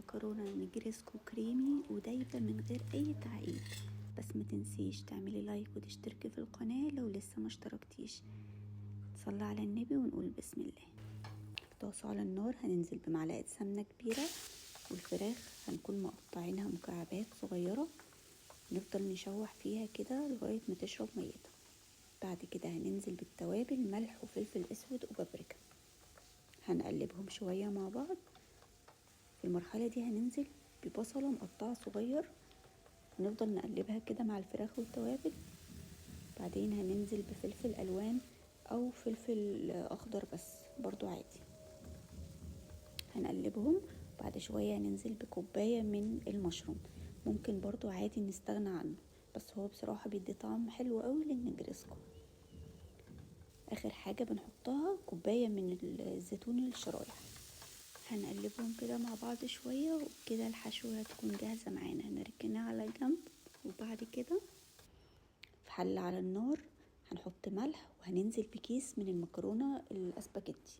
مكرونة نجريسكو كريمي ودايبة من غير اي تعقيد. بس ما تنسيش تعملي لايك وتشتركي في القناة لو لسه ما اشتركتيش. صلي على النبي ونقول بسم الله. طاسة على النار هننزل بمعلقة سمنة كبيرة، والفراخ هنكون مقطعينها مكعبات صغيرة. نفضل نشوح فيها كده لغاية ما تشرب ميتها. بعد كده هننزل بالتوابل، ملح وفلفل اسود وبابريكا. هنقلبهم شوية مع بعض. في المرحلة دي هننزل ببصلة مقطعة صغير، ونفضل نقلبها كده مع الفراخ والتوابل. بعدين هننزل بفلفل الوان او فلفل اخضر بس برضو عادي. هنقلبهم. بعد شوية هننزل بكوباية من المشروم، ممكن برضو عادي نستغنى عنه، بس هو بصراحة بيدي طعم حلو قوي للنجرسكو. اخر حاجة بنحطها كوباية من الزيتون الشرايح. هنقلبهم كده مع بعض شوية، وكده الحشوة هتكون جاهزة معانا. هنركنها على جنب، وبعد كده في حلة على النار هنحط ملح، وهننزل بكيس من المكرونة الاسباجيتي.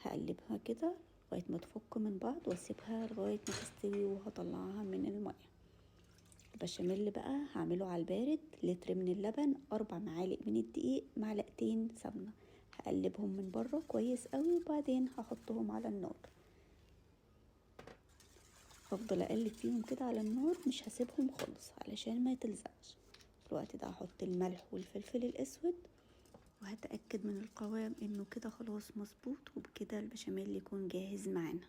هقلبها كده لغاية ما تفك من بعض، واسيبها لغاية ما تستوي، وهطلعها من المية. البشاميل بقى هعمله على البارد، لتر من اللبن، 4 معالق من الدقيق، معلقتين سمنة. هقلبهم من بره كويس قوي، وبعدين هحطهم على النار. هفضل اقلب فيهم كده على النار، مش هسيبهم خالص علشان ما يتلزقش. في الوقت ده هحط الملح والفلفل الاسود، وهتأكد من القوام انه كده خلاص مظبوط، وبكده البشاميل يكون جاهز معانا.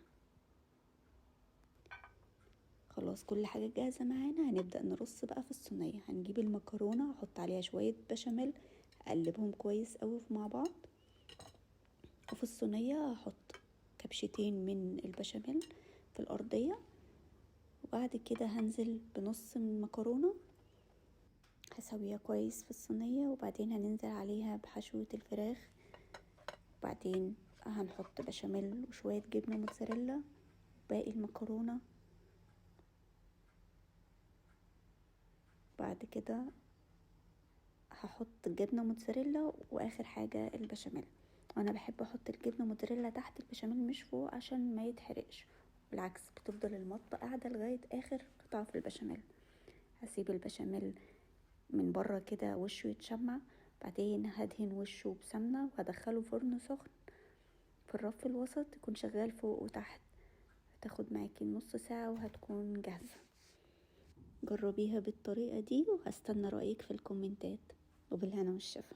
خلاص كل حاجة جاهزة معانا. هنبدأ نرص بقى في الصينية. هنجيب المكرونة، احط عليها شوية بشاميل، اقلبهم كويس قوي مع بعض. وفي الصينية هحط كبشتين من البشاميل في الأرضية، وبعد كده هنزل بنص من المكرونة، هسويها كويس في الصينية. وبعدين هننزل عليها بحشوة الفراخ، وبعدين هنحط بشاميل وشوية جبنة موتزاريلا، باقي المكرونة. بعد كده هحط جبنة موتزاريلا، واخر حاجة البشاميل. وانا بحب احط الجبنة موتزاريلا تحت البشاميل مش فوق، عشان ما يتحرقش. بالعكس، بتفضل المطة قاعدة لغاية اخر قطعة في البشاميل. هسيب البشاميل من بره كده وشه يتشمع، بعدين هدهن وشه بسمنة، وهدخله فرن سخن في الرف الوسط، يكون شغال فوق وتحت. هتاخد معاكي نص ساعة وهتكون جاهزة. جربيها بالطريقة دي، وهستنى رأيك في الكومنتات، وبالهنا والشفا.